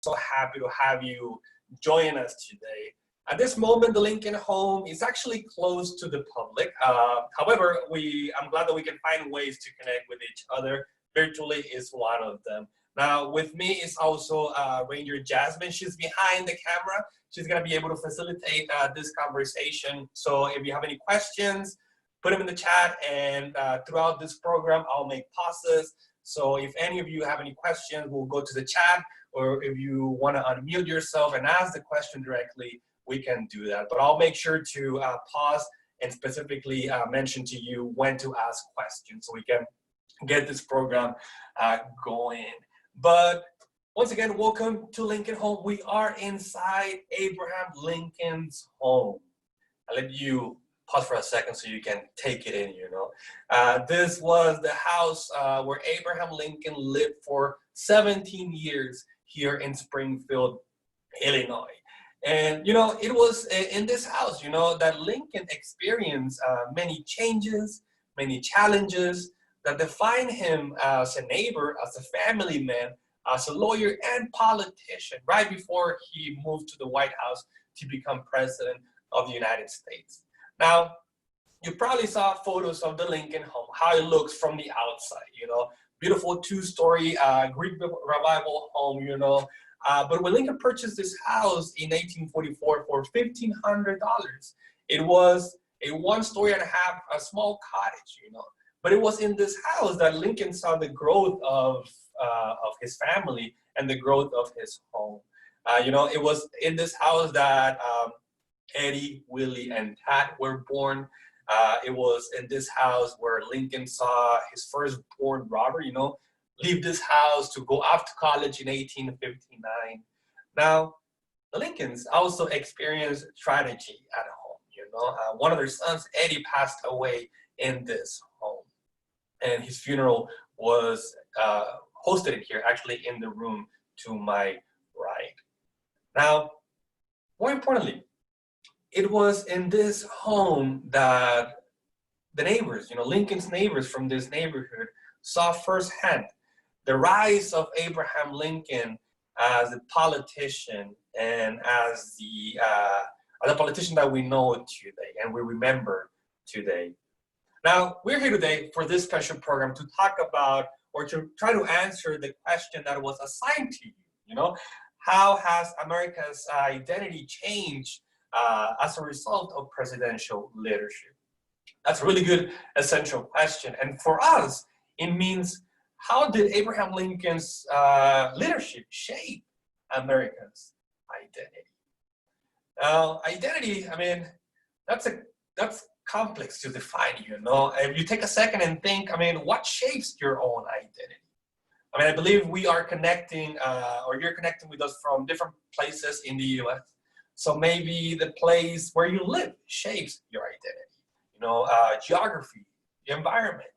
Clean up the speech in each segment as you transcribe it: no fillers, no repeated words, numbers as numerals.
so happy to have you join us today. At this moment, the Lincoln home is actually closed to the public. However, I'm glad that we can find ways to connect with each other. Virtually is one of them. Now, with me is also Ranger Jasmine. She's behind the camera. She's going to be able to facilitate this conversation. So if you have any questions, put them in the chat, and throughout this program, I'll make pauses. So if any of you have any questions, we'll go to the chat, or if you want to unmute yourself and ask the question directly, we can do that. But I'll make sure to pause and specifically mention to you when to ask questions so we can get this program going. But once again, welcome to Lincoln Home. We are inside Abraham Lincoln's home. I'll let you pause for a second so you can take it in, This was the house where Abraham Lincoln lived for 17 years here in Springfield, Illinois. And, it was in this house, that Lincoln experienced many changes, many challenges that defined him as a neighbor, as a family man, as a lawyer and politician, right before he moved to the White House to become president of the United States. Now, you probably saw photos of the Lincoln home, how it looks from the outside, beautiful two-story Greek Revival home, But when Lincoln purchased this house in 1844 for $1,500, it was a one-story and a half, a small cottage, But it was in this house that Lincoln saw the growth of his family and the growth of his home. It was in this house that Eddie, Willie, and Tad were born. It was in this house where Lincoln saw his firstborn Robert, leave this house to go off to college in 1859. Now, the Lincolns also experienced tragedy at home, One of their sons, Eddie, passed away in this home. And his funeral was hosted here, actually in the room to my right. Now, more importantly, it was in this home that the neighbors, Lincoln's neighbors from this neighborhood, saw firsthand the rise of Abraham Lincoln as a politician and as the politician that we know today and we remember today. Now, we're here today for this special program to talk about or to try to answer the question that was assigned to you, How has America's identity changed as a result of presidential leadership? That's a really good, essential question. And for us, it means, how did Abraham Lincoln's leadership shape America's identity? Now, identity, that's complex to define, If you take a second and think, what shapes your own identity? I believe we are connecting, or you're connecting with us from different places in the U.S. So maybe the place where you live shapes your identity, geography, the environment,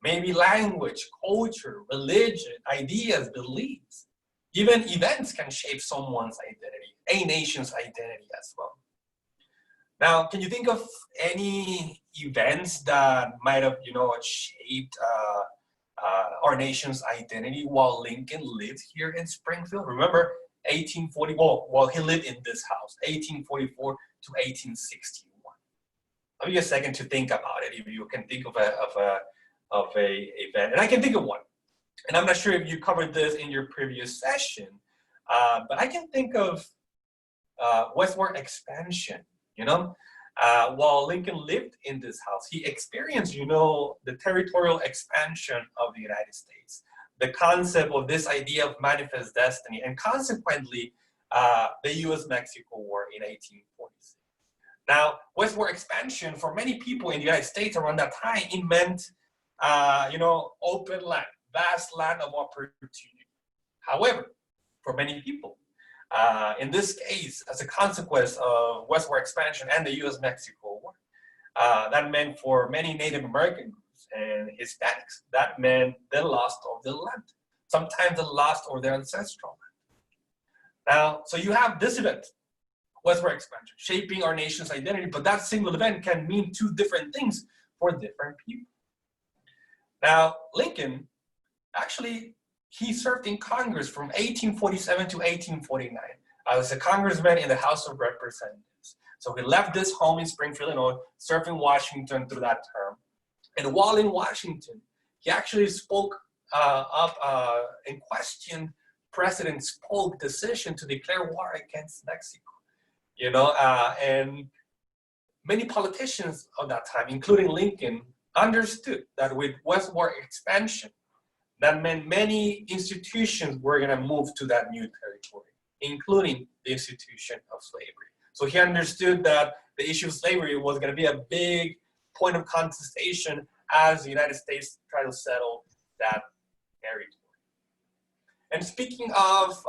maybe language, culture, religion, ideas, beliefs. Even events can shape someone's identity, a nation's identity as well. Now, can you think of any events that might have, shaped our nation's identity while Lincoln lived here in Springfield? Remember, 1840, well, he lived in this house, 1844 to 1861. I'll give you a second to think about it, if you can think of a event. And I can think of one. And I'm not sure if you covered this in your previous session, but I can think of westward expansion, While Lincoln lived in this house, he experienced, the territorial expansion of the United States, the concept of this idea of manifest destiny, and consequently, the U.S.-Mexico War in 1846. Now, westward expansion, for many people in the United States around that time, it meant, open land, vast land of opportunity. However, for many people, in this case, as a consequence of westward expansion and the U.S.-Mexico War, that meant for many Native American groups and Hispanics, that meant the loss of their land, sometimes the loss of their ancestral land. Now, so you have this event, westward expansion, shaping our nation's identity, but that single event can mean two different things for different people. Now, Lincoln actually he served in Congress from 1847 to 1849 as a congressman in the House of Representatives. So he left this home in Springfield, Illinois, served in Washington through that term. And while in Washington, he actually spoke up and questioned President Polk's decision to declare war against Mexico. You know, and many politicians of that time, including Lincoln, understood that with westward expansion, that meant many institutions were going to move to that new territory, including the institution of slavery. So he understood that the issue of slavery was going to be a big point of contestation as the United States tried to settle that territory. And speaking of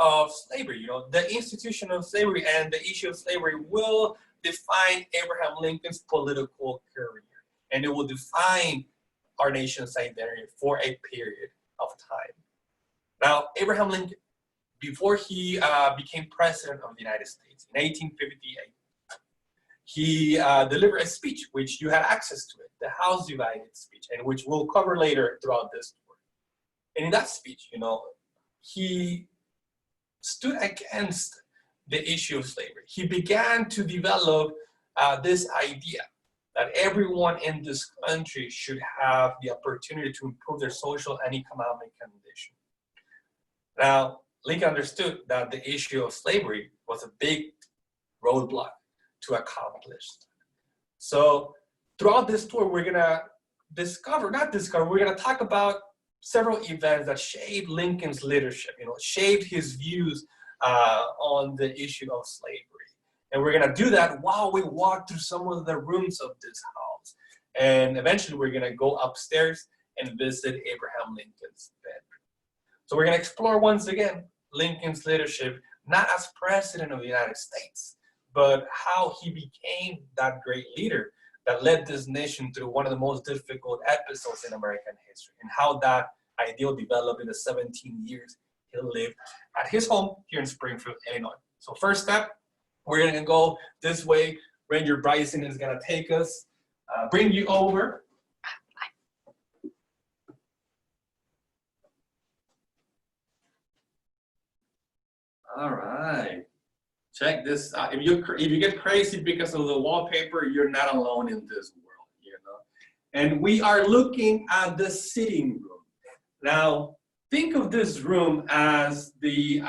slavery, you know, the institution of slavery and the issue of slavery will define Abraham Lincoln's political career, and it will define our nation's identity for a period of time. Now, Abraham Lincoln, before he became president of the United States in 1858, he delivered a speech which you had access to it, the House Divided speech, and which we'll cover later throughout this tour. And in that speech, you know, he stood against the issue of slavery. He began to develop this idea that everyone in this country should have the opportunity to improve their social and economic condition. Now, Lincoln understood that the issue of slavery was a big roadblock to accomplish. So throughout this tour, we're gonna we're gonna talk about several events that shaped Lincoln's leadership, you know, shaped his views on the issue of slavery. And we're gonna do that while we walk through some of the rooms of this house. And eventually we're gonna go upstairs and visit Abraham Lincoln's bedroom. So we're gonna explore once again Lincoln's leadership, not as president of the United States, but how he became that great leader that led this nation through one of the most difficult episodes in American history, and how that ideal developed in the 17 years he lived at his home here in Springfield, Illinois. So first step, we're gonna go this way. Ranger Bryson is gonna take us, bring you over. All right. Check this out. If you get crazy because of the wallpaper, you're not alone in this world, you know. And we are looking at the sitting room. Now, think of this room as the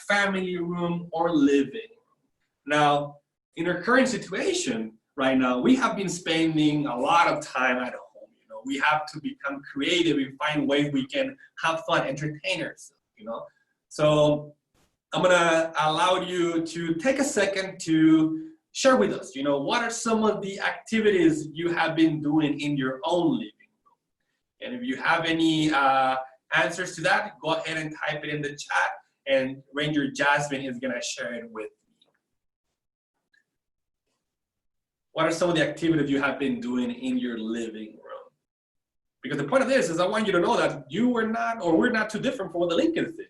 family room or living room. Now, in our current situation right now, we have been spending a lot of time at home. You know, we have to become creative and find ways we can have fun, entertain ourselves. You know, so I'm gonna allow you to take a second to share with us, you know, what are some of the activities you have been doing in your own living room? And if you have any answers to that, go ahead and type it in the chat, and Ranger Jasmine is gonna share it with me. What are some of the activities you have been doing in your living room? Because the point of this is I want you to know that you were not, or we're not too different from what the Lincolns did.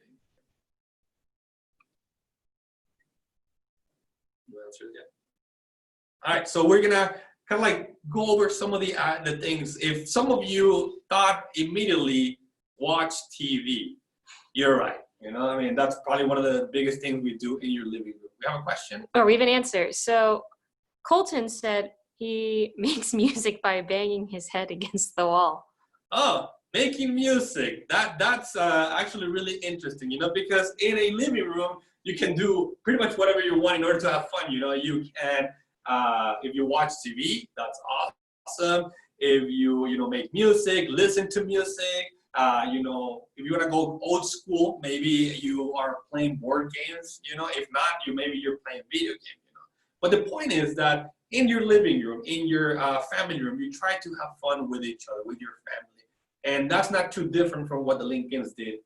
All right, so we're gonna kind of like go over some of the things. If some of you thought immediately watch TV, you're right. You know, I mean, that's probably one of the biggest things we do in your living room. We have a question? Oh, we have an answer. So Colton said he makes music by banging his head against the wall. Oh, making music. That's actually really interesting, you know, because in a living room, you can do pretty much whatever you want in order to have fun. You know, you can, if you watch TV, that's awesome. If you make music, listen to music, you know, if you want to go old school, maybe you are playing board games, you know, if not, maybe you're playing video games, you know. But the point is that in your living room, in your family room, you try to have fun with each other, with your family. And that's not too different from what the Lincolns did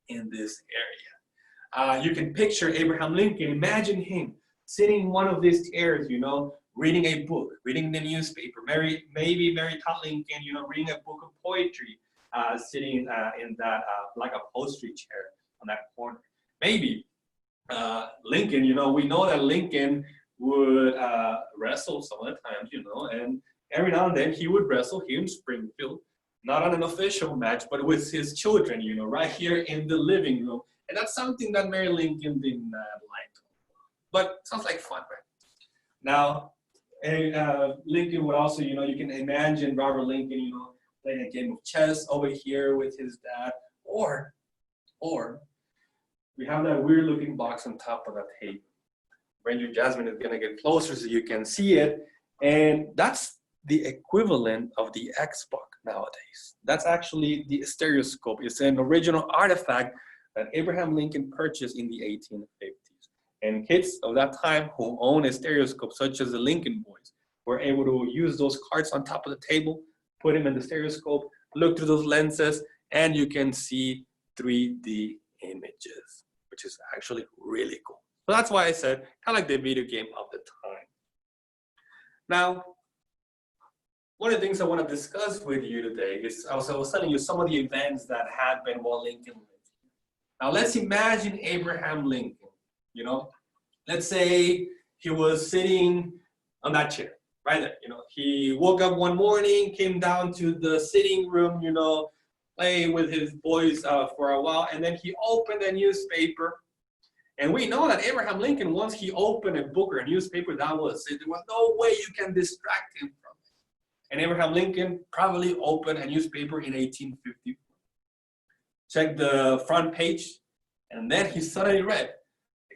in this area. You can picture Abraham Lincoln, imagine him sitting in one of these chairs, you know, reading a book, reading the newspaper, maybe Mary Todd Lincoln, you know, reading a book of poetry, sitting in that like upholstery chair on that corner. Maybe Lincoln, you know, we know that Lincoln would wrestle some of the times, you know, and every now and then he would wrestle here in Springfield. not on an official match, but with his children, you know, right here in the living room. And that's something that Mary Lincoln did not like. But sounds like fun, right? Now, Lincoln would also, you know, you can imagine Robert Lincoln, you know, playing a game of chess over here with his dad, or we have that weird looking box on top of that table. Ranger Jasmine is gonna get closer so you can see it, and that's the equivalent of the Xbox nowadays. That's actually the stereoscope. It's an original artifact that Abraham Lincoln purchased in the 1850s. And kids of that time who owned a stereoscope, such as the Lincoln boys, were able to use those cards on top of the table, put them in the stereoscope, look through those lenses, and you can see 3D images, which is actually really cool. So that's why I said kind of like the video game of the time. Now, one of the things I want to discuss with you today is I was telling you some of the events that happened while Lincoln lived. Now let's imagine Abraham Lincoln. You know, let's say he was sitting on that chair right there. You know, he woke up one morning, came down to the sitting room, you know, play with his boys for a while, and then he opened a newspaper. And we know that Abraham Lincoln, once he opened a book or a newspaper, that was it. There was no way you can distract him from it. And Abraham Lincoln probably opened a newspaper in 1854. Checked the front page, and then he suddenly read,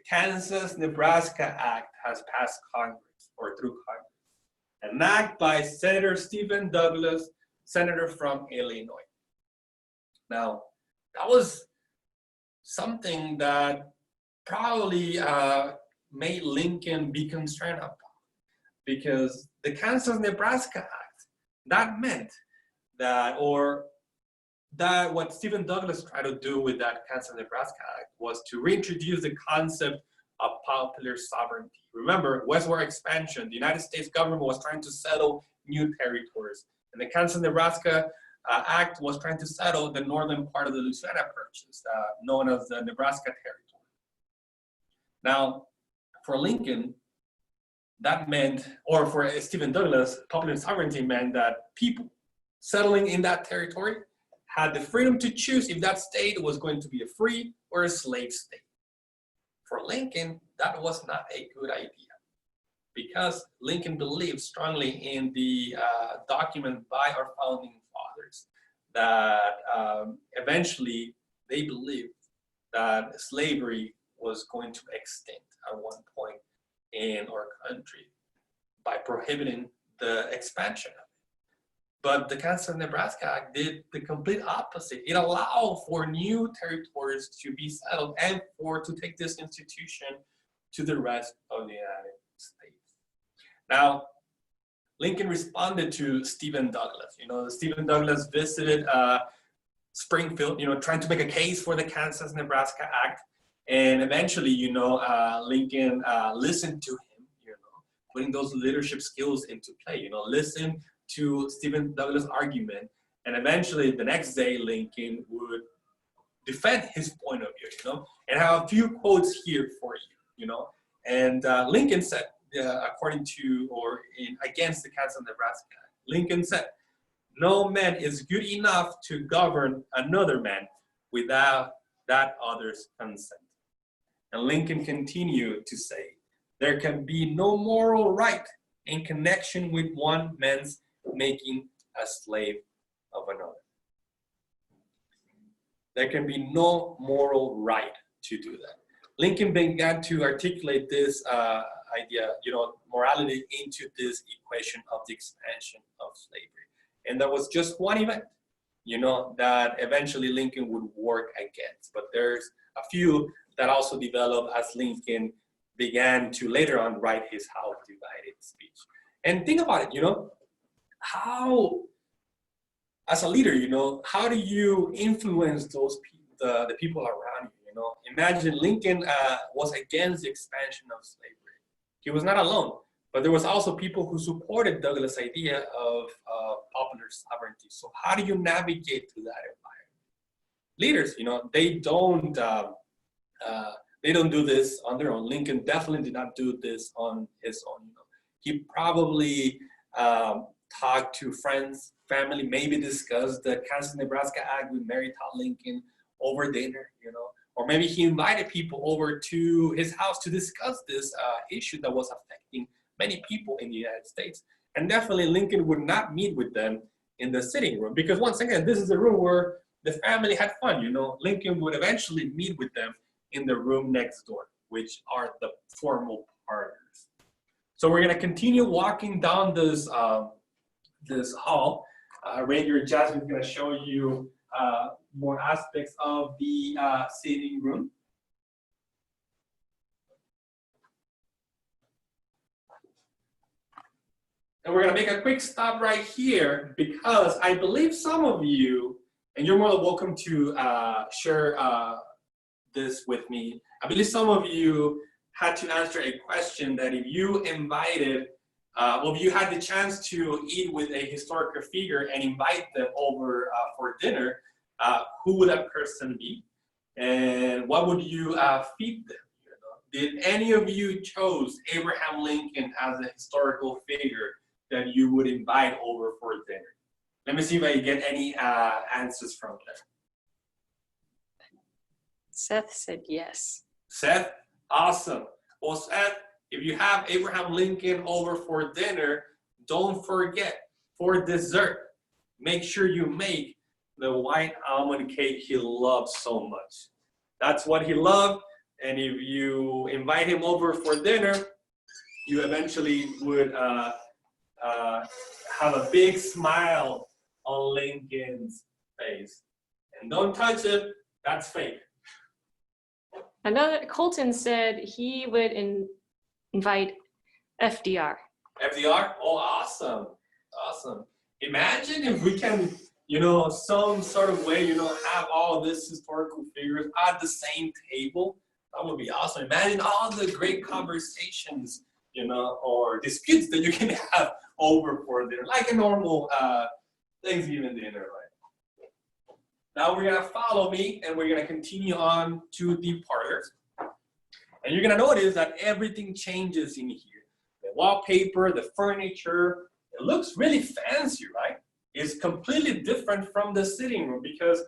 Kansas-Nebraska Act has passed Congress, or through Congress. An act by Senator Stephen Douglas, senator from Illinois. Now, that was something that probably made Lincoln be concerned about, because the Kansas-Nebraska Act, that meant that, or that what Stephen Douglas tried to do with that Kansas-Nebraska Act was to reintroduce the concept of popular sovereignty. Remember, westward expansion, the United States government was trying to settle new territories. And the Kansas-Nebraska Act was trying to settle the northern part of the Louisiana Purchase, known as the Nebraska Territory. Now, for Lincoln, that meant, or for Stephen Douglas, popular sovereignty meant that people settling in that territory had the freedom to choose if that state was going to be a free or a slave state. For Lincoln, that was not a good idea, because Lincoln believed strongly in the document by our founding fathers that eventually they believed that slavery was going to extinct at one point in our country by prohibiting the expansion of it. But the Kansas-Nebraska Act did the complete opposite. It allowed for new territories to be settled and to take this institution to the rest of the United States. Now, Lincoln responded to Stephen Douglas. You know, Stephen Douglas visited Springfield, you know, trying to make a case for the Kansas-Nebraska Act. And eventually, you know, Lincoln listened to him, you know, putting those leadership skills into play, you know, listen to Stephen Douglas' argument, and eventually the next day Lincoln would defend his point of view, you know, and I have a few quotes here for you, you know, and Lincoln said, according to, or against the Kansas-Nebraska Act, Lincoln said, "No man is good enough to govern another man without that other's consent." And Lincoln continued to say, "There can be no moral right in connection with one man's making a slave of another." There can be no moral right to do that. Lincoln began to articulate this idea, you know, morality into this equation of the expansion of slavery. And there was just one event, you know, that eventually Lincoln would work against. But there's a few that also developed as Lincoln began to later on write his House Divided speech. And think about it, you know, how, as a leader, you know, how do you influence those people, the people around you, you know? Imagine Lincoln was against the expansion of slavery. He was not alone, but there was also people who supported Douglas' idea of popular sovereignty. So how do you navigate through that environment? Leaders, you know, they don't do this on their own. Lincoln definitely did not do this on his own. You know, he probably talked to friends, family maybe discussed the Kansas-Nebraska Act with Mary Todd Lincoln over dinner, you know, or maybe he invited people over to his house to discuss this issue that was affecting many people in the United States. And definitely Lincoln would not meet with them in the sitting room, because once again, this is a room where the family had fun, you know. Lincoln would eventually meet with them in the room next door, which are the formal parlors. So we're gonna continue walking down this, this hall. Ranger Jasmine is gonna show you more aspects of the sitting room. And we're gonna make a quick stop right here because I believe some of you, and you're more than welcome to share this with me. I believe some of you had to answer a question that if you invited, well, if you had the chance to eat with a historical figure and invite them over for dinner, who would that person be? And what would you feed them? You know? Did any of you chose Abraham Lincoln as a historical figure that you would invite over for dinner? Let me see if I get any answers from them. Seth said yes. Seth, awesome. Well, Seth, if you have Abraham Lincoln over for dinner, don't forget, for dessert, make sure you make the white almond cake he loves so much. That's what he loved, and if you invite him over for dinner, you eventually would have a big smile on Lincoln's face. And don't touch it, that's fake. Another, Colton said he would invite FDR. FDR? Oh, awesome. Awesome. Imagine if we can, you know, some sort of way, you know, have all of these historical figures at the same table. That would be awesome. Imagine all the great conversations, you know, or disputes that you can have over for dinner, like a normal Thanksgiving dinner, right? Now we're gonna follow me and we're gonna continue on to the parlors. And you're gonna notice that everything changes in here. The wallpaper, the furniture, it looks really fancy, right? It's completely different from the sitting room because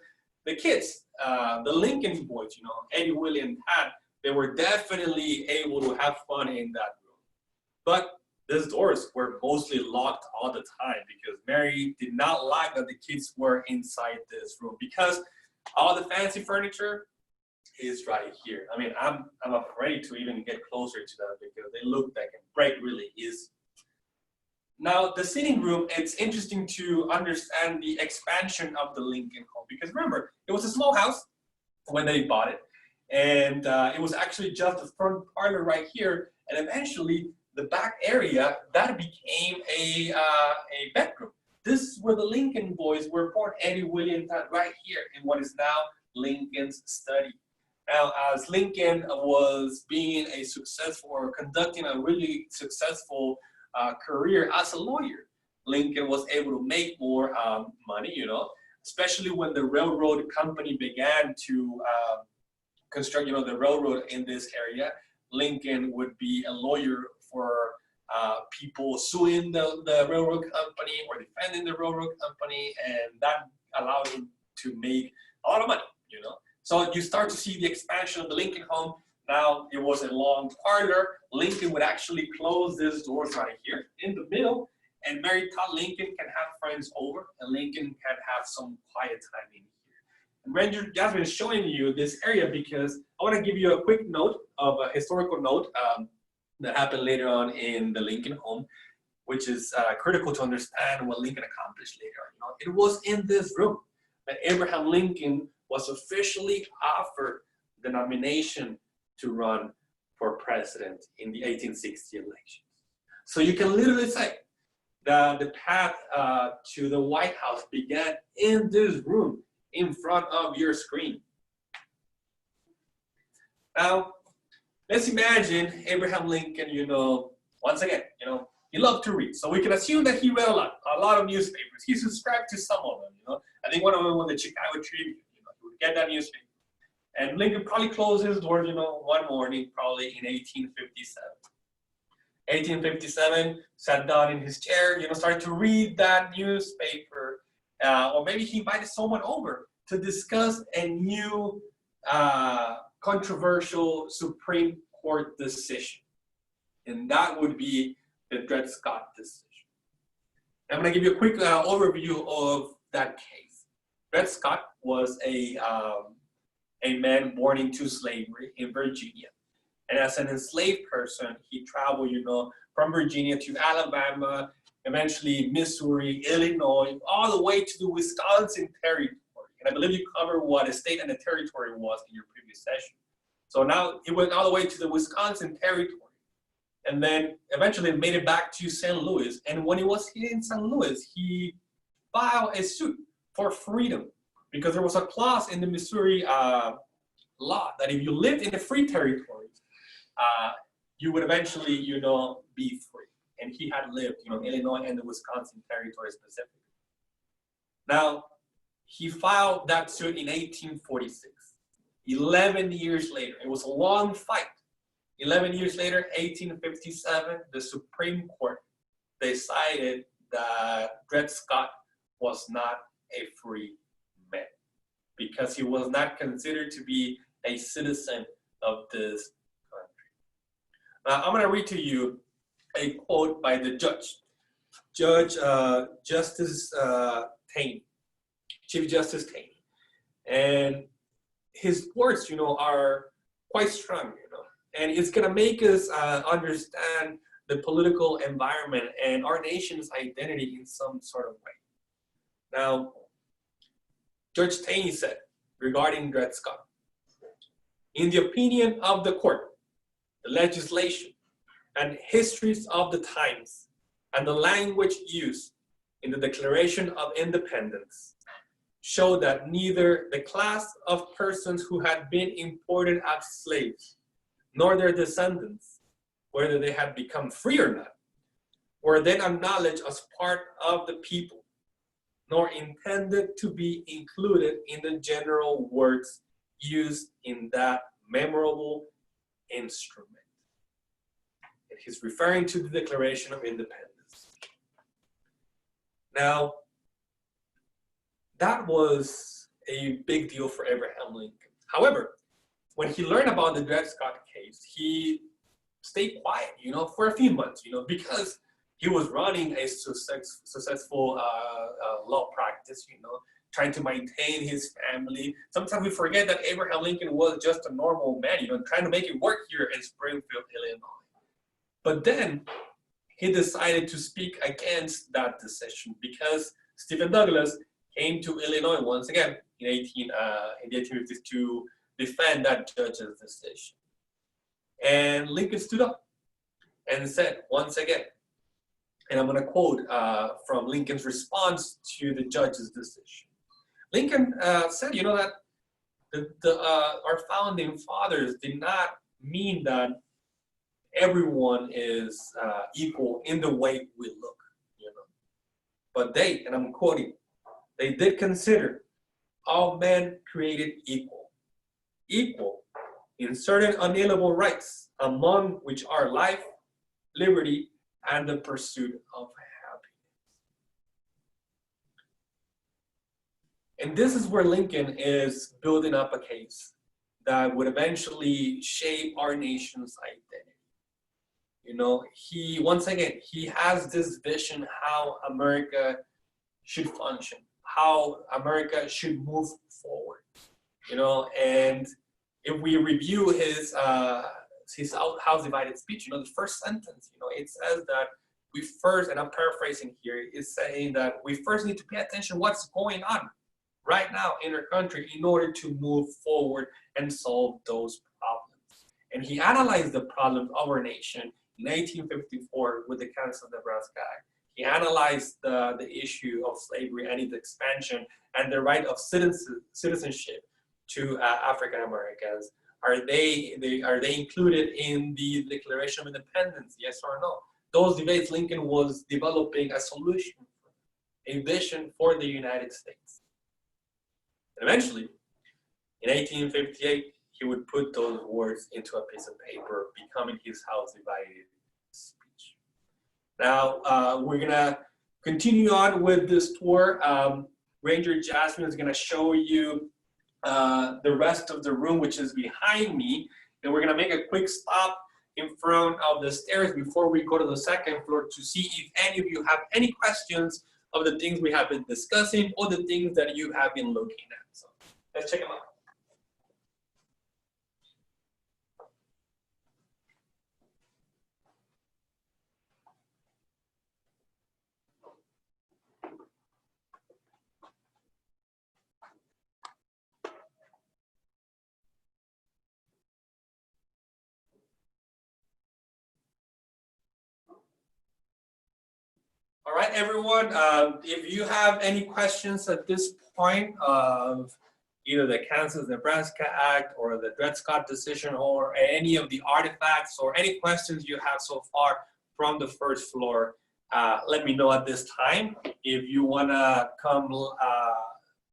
the kids, the Lincoln boys, you know, Eddie, Willie, and Pat, they were definitely able to have fun in that room. But these doors were mostly locked all the time because Mary did not like that the kids were inside this room because all the fancy furniture is right here. I mean, I'm afraid to even get closer to that because they look like a break really is. Now, the sitting room, it's interesting to understand the expansion of the Lincoln home because remember, it was a small house when they bought it. And it was actually just the front parlor right here. And eventually, the back area, that became a bedroom. This is where the Lincoln boys were born, Eddie, Willie, and Pat, right here in what is now Lincoln's study. Now, as Lincoln was being a successful or conducting a really successful career as a lawyer, Lincoln was able to make more money, you know, especially when the railroad company began to construct, you know, the railroad in this area. Lincoln would be a lawyer for people suing the railroad company or defending the railroad company, and that allowed him to make a lot of money, you know. So you start to see the expansion of the Lincoln home. Now it was a long parlor. Lincoln would actually close these doors right here in the middle, and Mary Todd Lincoln can have friends over, and Lincoln can have some quiet time in here. And Ranger Jasmine is showing you this area because I want to give you a quick note of a historical note that happened later on in the Lincoln home, which is critical to understand what Lincoln accomplished later on. You know, it was in this room that Abraham Lincoln was officially offered the nomination to run for president in the 1860 election. So you can literally say that the path to the White House began in this room in front of your screen. Now, let's imagine Abraham Lincoln, you know, once again, you know, he loved to read. So we can assume that he read a lot of newspapers. He subscribed to some of them, you know. I think one of them was the Chicago Tribune, you know, he would get that newspaper. And Lincoln probably closed his doors, you know, one morning, probably in 1857. 1857, sat down in his chair, you know, started to read that newspaper. or maybe he invited someone over to discuss a new controversial Supreme Court decision. And that would be the Dred Scott decision. I'm going to give you a quick overview of that case. Dred Scott was a man born into slavery in Virginia. And as an enslaved person, he traveled, from Virginia to Alabama, eventually Missouri, Illinois, all the way to the Wisconsin territory. And I believe you covered what a state and a territory was in your previous session. So now he went all the way to the Wisconsin territory. And then eventually made it back to St. Louis. And when he was here in St. Louis, he filed a suit for freedom because there was a clause in the Missouri law that if you lived in a free territory, you would eventually, be free. And he had lived, in Illinois and the Wisconsin territory specifically. Now, he filed that suit in 1846. 11 years later, it was a long fight. 11 years later, 1857, the Supreme Court decided that Dred Scott was not a free man because he was not considered to be a citizen of this country. Now, I'm going to read to you a quote by the judge, Justice Taney, Chief Justice Taney. And his words, are quite strong, and it's going to make us understand the political environment and our nation's identity in some sort of way. Now, Judge Taney said regarding Dred Scott, in the opinion of the court, the legislation and histories of the times and the language used in the Declaration of Independence show that neither the class of persons who had been imported as slaves nor their descendants, whether they had become free or not, were then acknowledged as part of the people, nor intended to be included in the general words used in that memorable instrument. And he's referring to the Declaration of Independence. Now, that was a big deal for Abraham Lincoln. However, when he learned about the Dred Scott case, he stayed quiet, for a few months, because he was running a successful law practice, trying to maintain his family. Sometimes we forget that Abraham Lincoln was just a normal man, trying to make it work here in Springfield, Illinois. But then he decided to speak against that decision because Stephen Douglas came to Illinois once again in the 1850s to defend that judge's decision. And Lincoln stood up and said once again, and I'm going to quote from Lincoln's response to the judge's decision. Lincoln said, that our founding fathers did not mean that everyone is equal in the way we look, But they, and I'm quoting, they did consider all men created equal in certain unalienable rights, among which are life, liberty, and the pursuit of happiness. And this is where Lincoln is building up a case that would eventually shape our nation's identity. He has this vision how America should function, how America should move forward, and if we review his House Divided speech, the first sentence, it says that we first, and I'm paraphrasing here, is saying that we first need to pay attention what's going on right now in our country in order to move forward and solve those problems. And he analyzed the problems of our nation in 1854 with the Kansas-Nebraska Act. He analyzed the issue of slavery and its expansion and the right of citizenship to African Americans. Are they included in the Declaration of Independence? Yes or no? Those debates, Lincoln was developing a solution, a vision for the United States. And eventually, in 1858, he would put those words into a piece of paper, becoming his House Divided speech. Now, we're gonna continue on with this tour. Ranger Jasmine is gonna show you the rest of the room, which is behind me. And we're gonna make a quick stop in front of the stairs before we go to the second floor to see if any of you have any questions of the things we have been discussing or the things that you have been looking at. So let's check them out. All right, everyone, if you have any questions at this point of either the Kansas-Nebraska Act or the Dred Scott decision or any of the artifacts or any questions you have so far from the first floor, let me know at this time. If you wanna come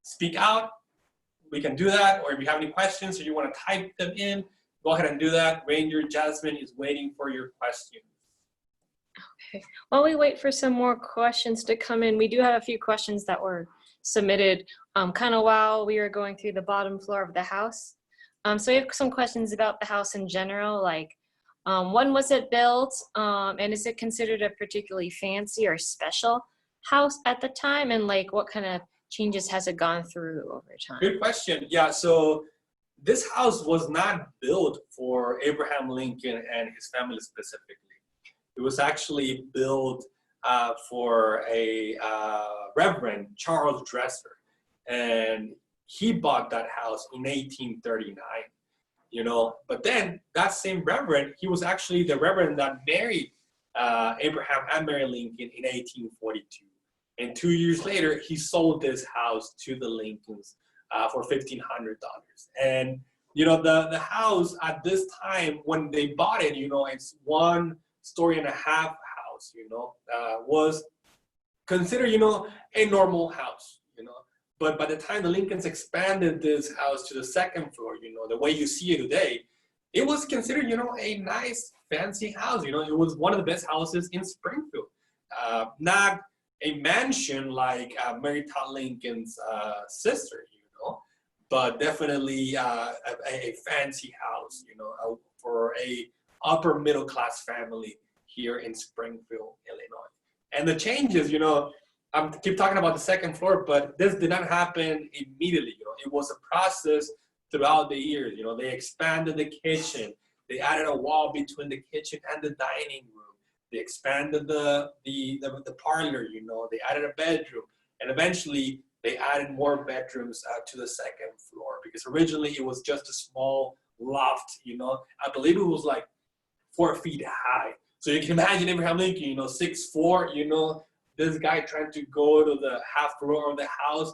speak out, we can do that. Or if you have any questions or you wanna type them in, go ahead and do that. Ranger Jasmine is waiting for your questions. Okay. While we wait for some more questions to come in, we do have a few questions that were submitted kind of while we were going through the bottom floor of the house. So we have some questions about the house in general, like when was it built, and is it considered a particularly fancy or special house at the time, and like what kind of changes has it gone through over time? Good question. Yeah, so this house was not built for Abraham Lincoln and his family specifically. It was actually built for a Reverend Charles Dresser, and he bought that house in 1839. You know, but then that same Reverend, he was actually the Reverend that married Abraham and Mary Lincoln in 1842. And 2 years later, he sold this house to the Lincolns for $1,500. And you know, the house at this time when they bought it, you know, it's 1.5 story house, you know, was considered, you know, a normal house, you know. But by the time the Lincolns expanded this house to the second floor, you know, the way you see it today, it was considered, you know, a nice, fancy house. You know, it was one of the best houses in Springfield. Not a mansion like Mary Todd Lincoln's sister, you know, but definitely a fancy house, you know, for a upper middle class family here in Springfield, Illinois. And the changes, you know, I keep talking about the second floor, but this did not happen immediately. You know, it was a process throughout the years. You know, they expanded the kitchen, they added a wall between the kitchen and the dining room. They expanded the parlor. You know, they added a bedroom, and eventually they added more bedrooms to the second floor because originally it was just a small loft. You know, I believe it was like 4 feet high. So you can imagine Abraham Lincoln, you know, 6'4", you know, this guy trying to go to the half floor of the house,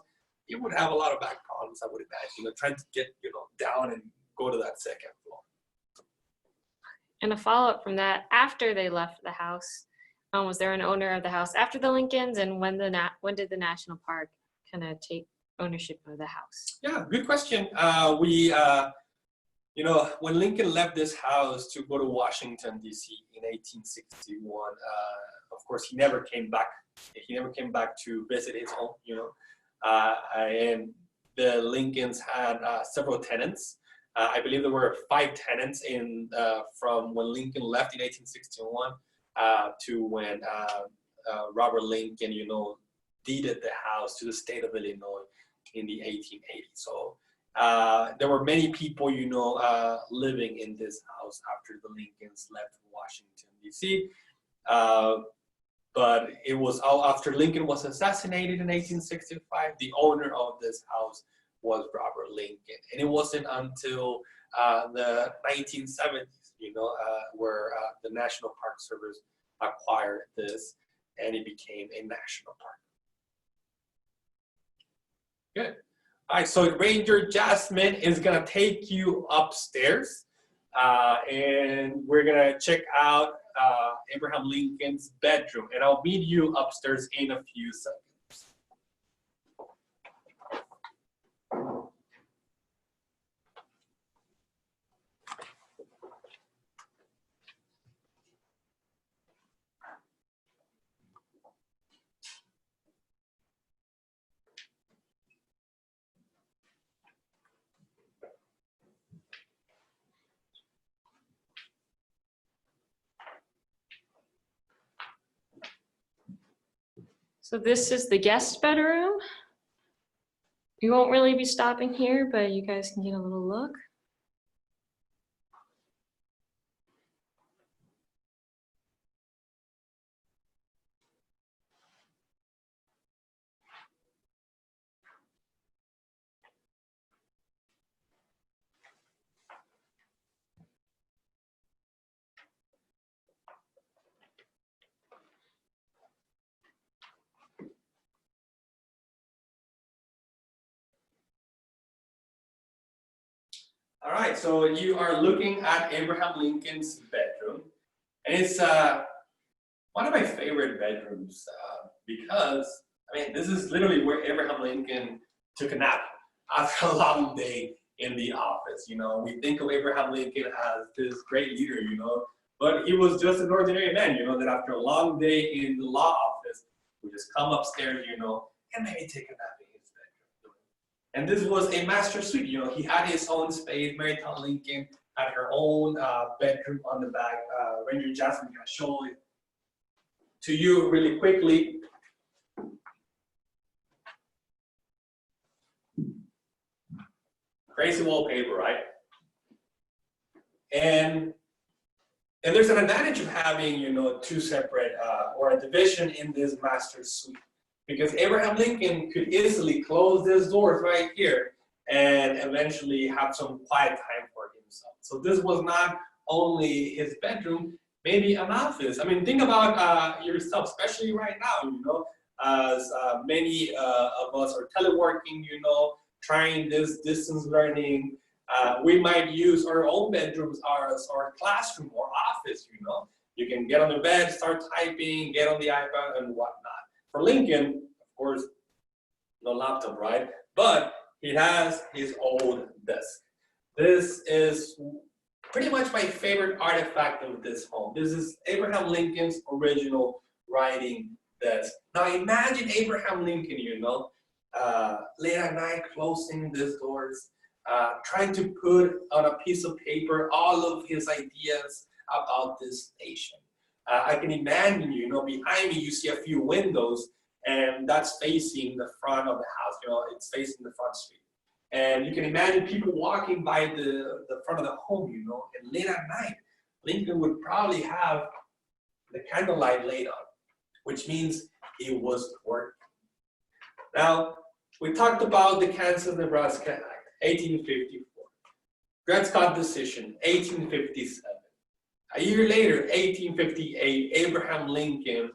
he would have a lot of back problems, I would imagine, you know, trying to get, you know, down and go to that second floor. And a follow-up from that, after they left the house, was there an owner of the house after the Lincolns, and when did the national park kind of take ownership of the house? Yeah, good question. You know, when Lincoln left this house to go to Washington, D.C. in 1861, of course, he never came back. He never came back to visit his home, you know. And the Lincolns had several tenants. I believe there were 5 tenants from when Lincoln left in 1861 to when Robert Lincoln, you know, deeded the house to the state of Illinois in the 1880s. So there were many people, you know, living in this house after the Lincolns left Washington, D.C. But it was all after Lincoln was assassinated in 1865, the owner of this house was Robert Lincoln. And it wasn't until the 1970s, you know, where the National Park Service acquired this and it became a national park. Good. All right, so Ranger Jasmine is gonna take you upstairs and we're gonna check out Abraham Lincoln's bedroom, and I'll meet you upstairs in a few seconds. So this is the guest bedroom. We won't really be stopping here, but you guys can get a little look. All right, so you are looking at Abraham Lincoln's bedroom, and it's one of my favorite bedrooms because, I mean, this is literally where Abraham Lincoln took a nap after a long day in the office. You know, we think of Abraham Lincoln as this great leader, you know, but he was just an ordinary man, you know, that after a long day in the law office, would just come upstairs, you know, and maybe take a nap in his bedroom. And this was a master suite, you know, he had his own space. Mary Todd Lincoln had her own bedroom on the back. Ranger Jasmine can show it to you really quickly. Crazy wallpaper, right? And there's an advantage of having, you know, two separate or a division in this master suite, because Abraham Lincoln could easily close these doors right here and eventually have some quiet time for himself. So this was not only his bedroom, maybe an office. I mean, think about yourself, especially right now, you know, as many of us are teleworking, you know, trying this distance learning. We might use our own bedrooms as our classroom or office, you know. You can get on the bed, start typing, get on the iPad and whatnot. For Lincoln, of course, no laptop, right? But he has his own desk. This is pretty much my favorite artifact of this home. This is Abraham Lincoln's original writing desk. Now imagine Abraham Lincoln, you know, late at night closing these doors, trying to put on a piece of paper all of his ideas about this nation. I can imagine, you know, behind me you see a few windows, and that's facing the front of the house, you know, it's facing the front street. And you can imagine people walking by the front of the home, you know, and late at night, Lincoln would probably have the candlelight laid on, which means it was working. Now, we talked about the Kansas-Nebraska Act, 1854. Dred Scott decision, 1857. A year later, 1858, Abraham Lincoln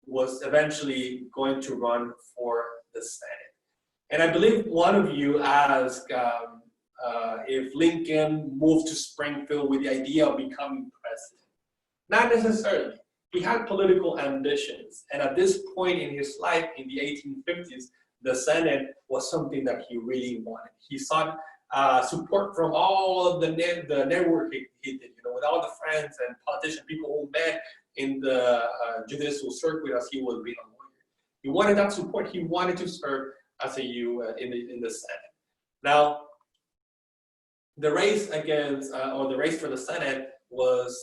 was eventually going to run for the Senate. And I believe one of you asked if Lincoln moved to Springfield with the idea of becoming president. Not necessarily. He had political ambitions. And at this point in his life, in the 1850s, the Senate was something that he really wanted. He sought support from all of the network he did, you know, with all the friends and politicians, people who met in the judicial circuit as he was being a lawyer. He wanted that support. He wanted to serve as a in the Senate. Now, the race against, or the race for the Senate was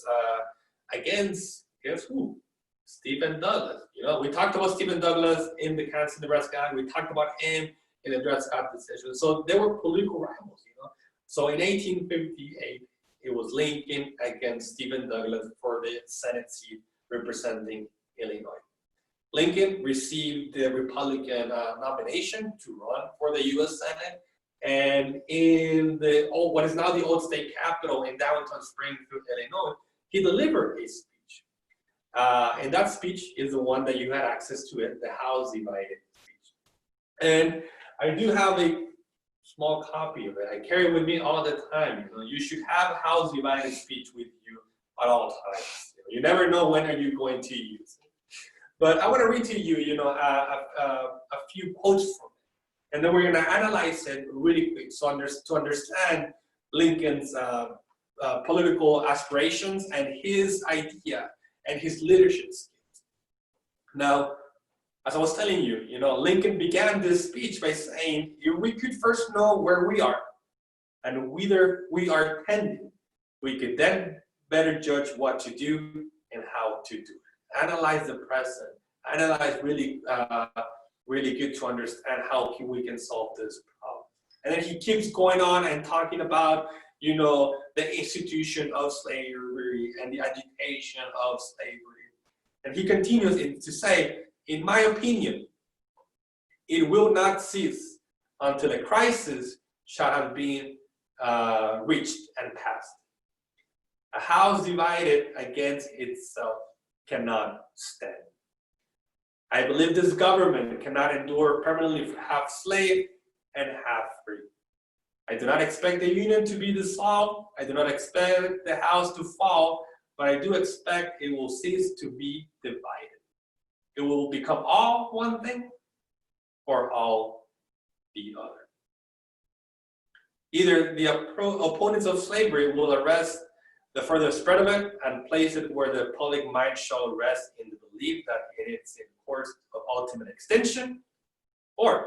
against, guess who? Stephen Douglas. You know, we talked about Stephen Douglas in the Kansas-Nebraska. We talked about him in the Dred Scott decision. So they were political rivals, you know. So in 1858, it was Lincoln against Stephen Douglas for the Senate seat representing Illinois. Lincoln received the Republican nomination to run for the U.S. Senate, and in the what is now the old state capitol in downtown Springfield, Illinois, he delivered a speech. And that speech is the one that you had access to, it, the House Divided speech. And I do have a small copy of it. I carry it with me all the time. You know, you should have a House Divided speech with you at all times. You never know when are you going to use it. But I want to read to you, you know, a few quotes from it, and then we're going to analyze it really quick, so to understand Lincoln's political aspirations and his idea and his leadership skills. Now, as I was telling you, you know, Lincoln began this speech by saying, if we could first know where we are and whither we are tending, we could then better judge what to do and how to do it. Analyze the present analyze really, really good to understand how we can solve this problem. And then he keeps going on and talking about, you know, the institution of slavery and the agitation of slavery. And he continues to say, in my opinion, it will not cease until a crisis shall have been reached and passed. A house divided against itself cannot stand. I believe this government cannot endure permanently half slave and half free. I do not expect the union to be dissolved. I do not expect the house to fall, but I do expect it will cease to be divided. It will become all one thing or all the other. Either the opponents of slavery will arrest the further spread of it and place it where the public mind shall rest in the belief that it is in course of ultimate extinction, or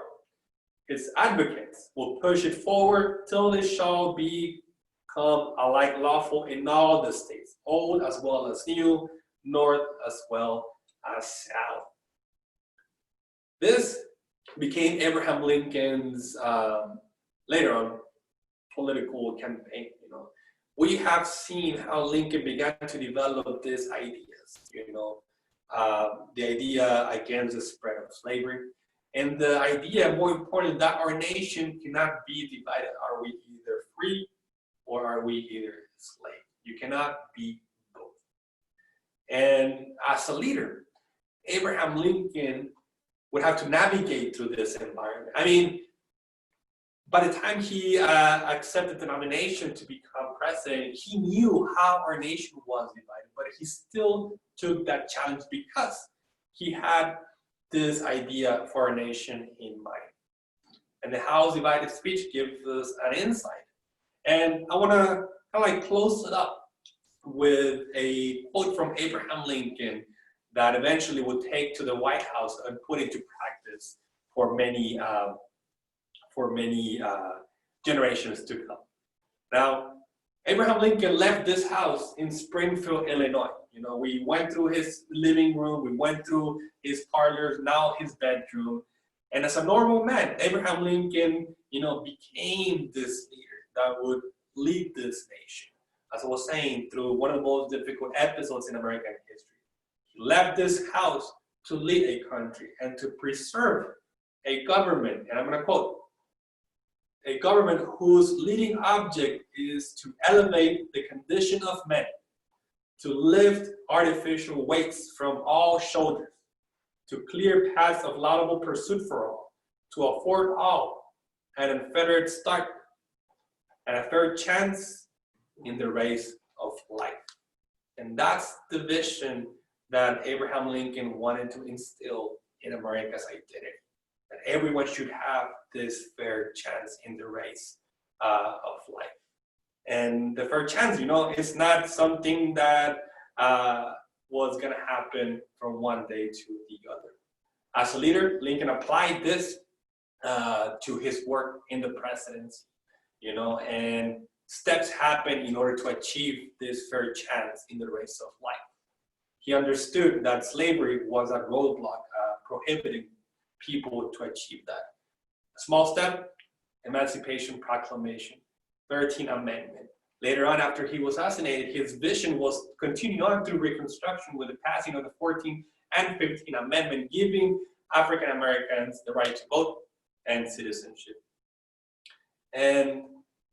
its advocates will push it forward till it shall become alike lawful in all the states, old as well as new, north as well as south. This became Abraham Lincoln's later on political campaign. You know, we have seen how Lincoln began to develop these ideas. You know, the idea against the spread of slavery, and the idea, more important, that our nation cannot be divided. Are we either free or are we either slave? You cannot be both. And as a leader, Abraham Lincoln would have to navigate through this environment. I mean, by the time he accepted the nomination to become president, he knew how our nation was divided, but he still took that challenge because he had this idea for our nation in mind. And the House Divided speech gives us an insight. And I want to kind of like close it up with a quote from Abraham Lincoln that eventually would take to the White House and put into practice for many generations to come. Now, Abraham Lincoln left this house in Springfield, Illinois. You know, we went through his living room, we went through his parlors, now his bedroom. And as a normal man, Abraham Lincoln, you know, became this leader that would lead this nation. As I was saying, through one of the most difficult episodes in American history. He left this house to lead a country and to preserve a government, and I'm going to quote, a government whose leading object is to elevate the condition of men, to lift artificial weights from all shoulders, to clear paths of laudable pursuit for all, to afford all an unfettered start and a fair chance in the race of life. And that's the vision that Abraham Lincoln wanted to instill in America's identity. That everyone should have this fair chance in the race of life. And the fair chance, you know, is not something that was going to happen from one day to the other. As a leader, Lincoln applied this to his work in the presidency, you know, and steps happened in order to achieve this fair chance in the race of life. He understood that slavery was a roadblock prohibiting people to achieve that. A small step, Emancipation Proclamation, 13th Amendment. Later on, after he was assassinated, his vision was continuing on through Reconstruction with the passing of the 14th and 15th Amendment, giving African Americans the right to vote and citizenship. And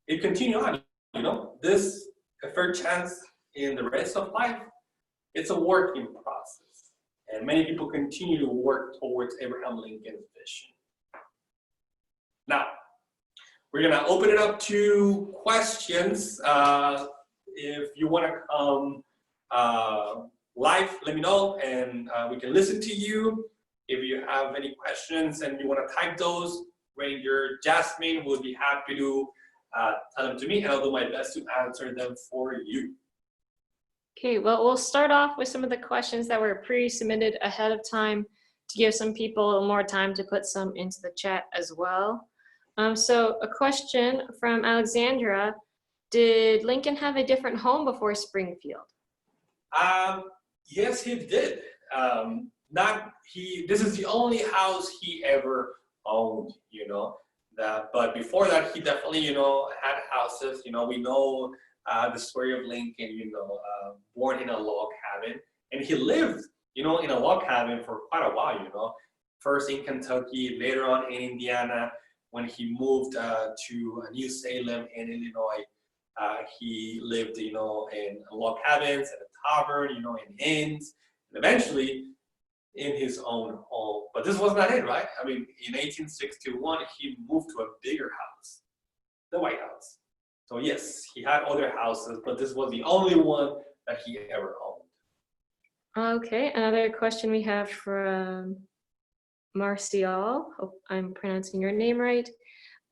it continued on, you know, this a fair chance in the rest of life, it's a working process. And many people continue to work towards Abraham Lincoln's vision. Now, we're gonna open it up to questions. If you wanna come live, let me know and we can listen to you. If you have any questions and you wanna type those, Ranger Jasmine will be happy to tell them to me and I'll do my best to answer them for you. Okay, well, we'll start off with some of the questions that were pre-submitted ahead of time to give some people more time to put some into the chat as well. So a question from Alexandra, did Lincoln have a different home before Springfield? Yes, he did. this is the only house he ever owned, but before that, he definitely, had houses. We know the story of Lincoln, born in a log cabin, and he lived, in a log cabin for quite a while, first in Kentucky, later on in Indiana. When he moved to New Salem in Illinois, he lived, in log cabins, at a tavern, in inns, and eventually in his own home. But this was not it, right? I mean, in 1861, he moved to a bigger house, the White House. So yes, he had other houses, but this was the only one that he ever owned. Okay, another question we have from Marcial. Hope I'm pronouncing your name right.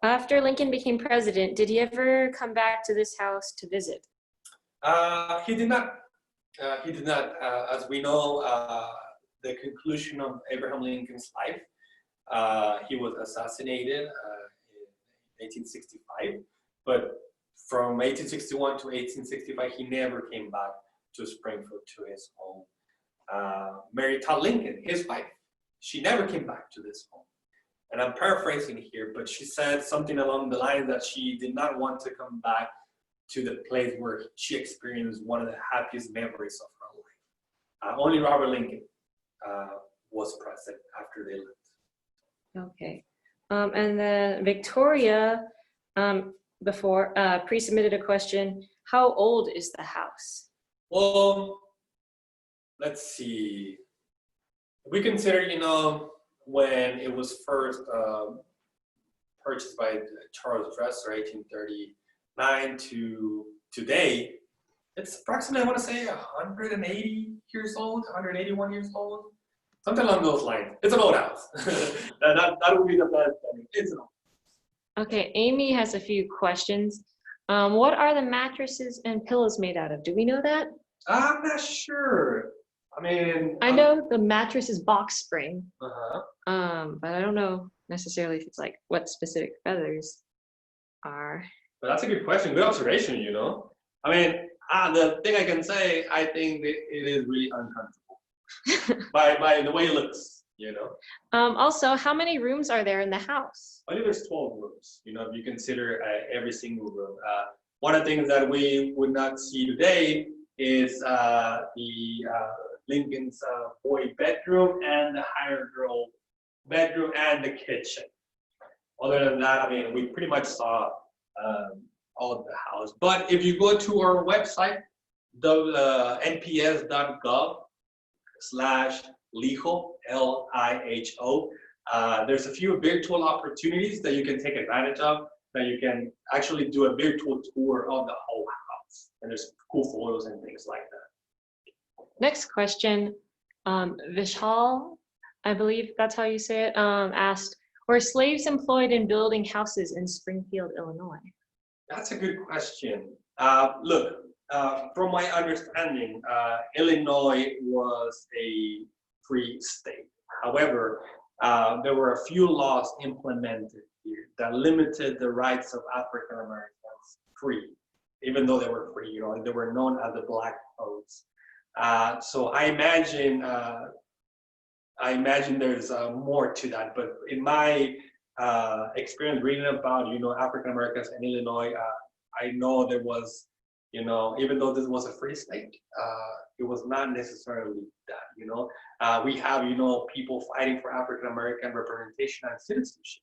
After Lincoln became president, did he ever come back to this house to visit? He did not. He did not. As we know, the conclusion of Abraham Lincoln's life, he was assassinated in 1865. But from 1861 to 1865, he never came back to Springfield, to his home. Mary Todd Lincoln, his wife, she never came back to this home. And I'm paraphrasing here, but she said something along the lines that she did not want to come back to the place where she experienced one of the happiest memories of her life. Only Robert Lincoln was present after they left. Okay. And then Victoria, before, pre-submitted a question. How old is the house? Well, let's see. We consider, when it was first purchased by Charles Dresser, 1839 to today, it's approximately, I want to say, 180 years old, 181 years old, something along those lines. It's an old house. that would be the best thing. It's an old house. Okay, Amy has a few questions. What are the mattresses and pillows made out of? Do we know that? I'm not sure. I mean, I know the mattress is box spring, Uh-huh. but I don't know necessarily if it's like what specific feathers are. But that's a good question. Good observation, I mean, the thing I can say, I think it is really uncomfortable by the way it looks, Also, how many rooms are there in the house? I think there's 12 rooms, if you consider every single room. One of the things that we would not see today is the Lincoln's boy bedroom and the hired girl bedroom and the kitchen. Other than that, I mean, we pretty much saw all of the house. But if you go to our website, nps.gov/LIHO, LIHO, there's a few virtual opportunities that you can take advantage of, that you can actually do a virtual tour of the whole house. And there's cool photos and things like that. Next question, Vishal, I believe that's how you say it, asked, were slaves employed in building houses in Springfield, Illinois? That's a good question. Look, from my understanding, Illinois was a free state. However, there were a few laws implemented here that limited the rights of African Americans free, even though they were free. They were known as the Black Codes. So I imagine there's more to that. But in my experience reading about, African Americans in Illinois, I know there was, even though this was a free state, it was not necessarily that, we have, people fighting for African American representation and citizenship,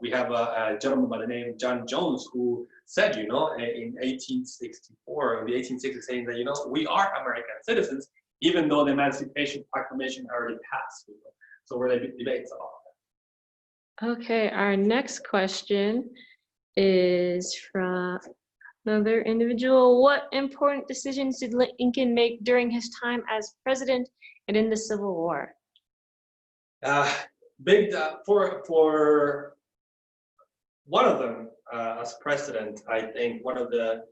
we have a gentleman by the name of John Jones who said, in 1864, in the 1860s, saying that, we are American citizens, even though the Emancipation Proclamation already passed. So where the debates are. Okay, our next question is from another individual. What important decisions did Lincoln make during his time as president and in the Civil War? For one of them, as president, I think one of the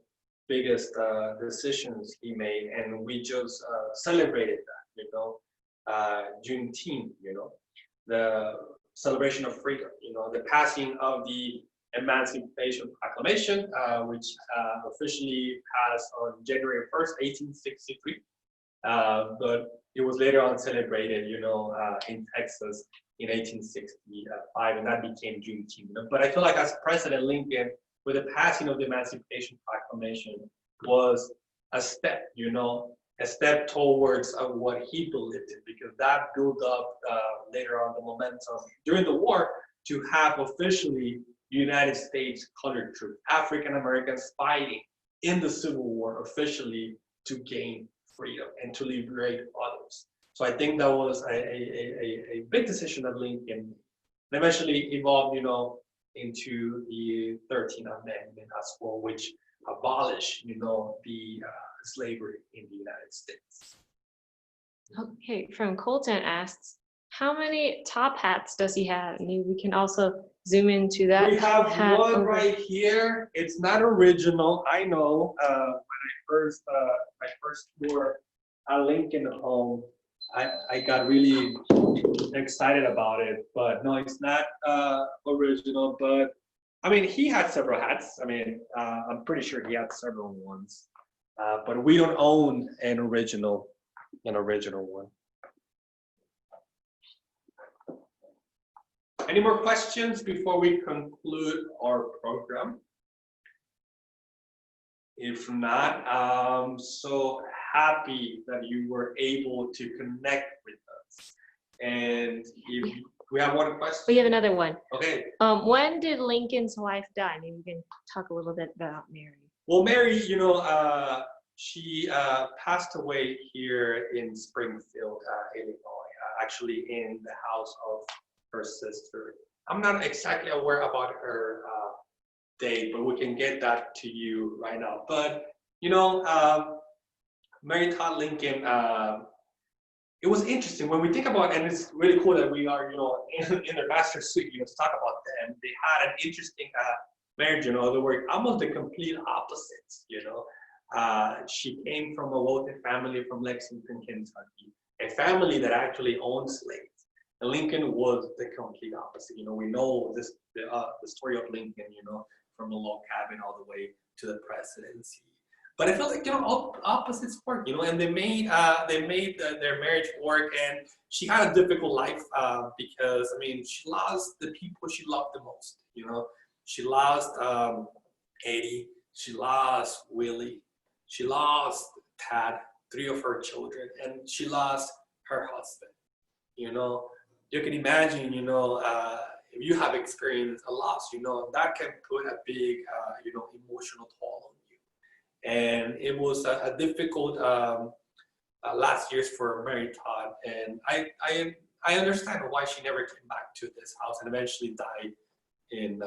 biggest decisions he made, and we just celebrated that, Juneteenth, the celebration of freedom, the passing of the Emancipation Proclamation, which officially passed on January 1st, 1863. but it was later on celebrated, you know, in Texas in 1865, and that became Juneteenth. You know? But I feel like as President Lincoln, with the passing of the Emancipation Proclamation, was a step, you know, a step towards what he believed in, because that built up later on the momentum during the war to have officially United States colored troops, African Americans fighting in the Civil War officially to gain freedom and to liberate others. So I think that was a big decision that Lincoln made. And eventually evolved, you know, into the 13th Amendment as well, which abolished, you know, the slavery in the United States. Okay, from Colton asks, how many top hats does he have? Maybe we can also zoom into that. We have hat one over. right here. It's not original. I know. When I first wore a Lincoln home, I got really excited about it. But no, it's not original. But I mean, he had several hats. I mean, I'm pretty sure he had several ones. But we don't own an original one. Any more questions before we conclude our program? If not, I'm so happy that you were able to connect with us. And if we have one question. We have another one. Okay. When did Lincoln's wife die? Maybe we can talk a little bit about Mary. Well, Mary, you know, she passed away here in Springfield, Illinois, actually in the house of her sister. I'm not exactly aware about her date, but we can get that to you right now. But, you know, Mary Todd Lincoln, it was interesting when we think about, and it's really cool that we are, you know, in their master suite, you know, to talk about them. They had an interesting marriage, you know, they were almost the complete opposites, you know. She came from a wealthy family from Lexington, Kentucky, a family that actually owned slaves. And Lincoln was the complete opposite. You know, we know this the story of Lincoln, you know, from the log cabin all the way to the presidency. But I felt like, you know, opposites work, you know, and they made their marriage work. And she had a difficult life because, I mean, she lost the people she loved the most. You know, she lost Eddie, she lost Willie, she lost Tad, 3 of her children, and she lost her husband. You know, you can imagine, you know, if you have experienced a loss, you know, that can put a big, you know, emotional toll on you. And it was a difficult last years for Mary Todd, and I understand why she never came back to this house and eventually died in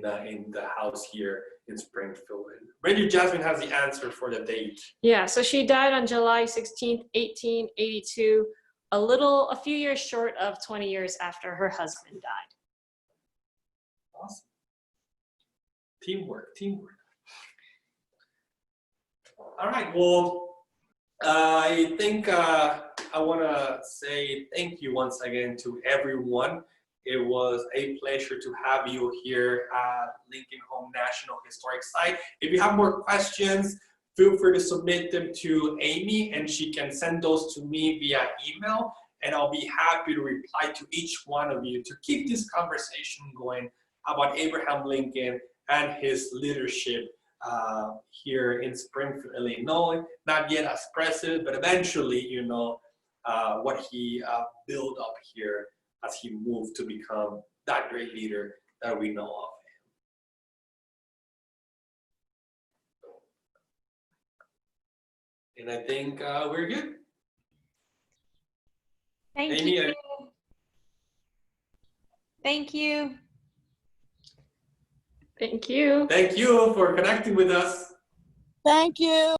the house here in Springfield. Radio Jasmine has the answer for the date. Yeah, so she died on July 16th, 1882, a few years short of 20 years after her husband died. Awesome. Teamwork. All right, well, I think I want to say thank you once again to everyone. It was a pleasure to have you here at Lincoln Home National Historic Site. If you have more questions, feel free to submit them to Amy, and she can send those to me via email, and I'll be happy to reply to each one of you to keep this conversation going about Abraham Lincoln and his leadership here in Springfield, Illinois. Not yet as president, but eventually, you know, what he built up here as he moved to become that great leader that we know of. And I think we're good. Thank Amy, you. Thank you. Thank you. Thank you for connecting with us. Thank you.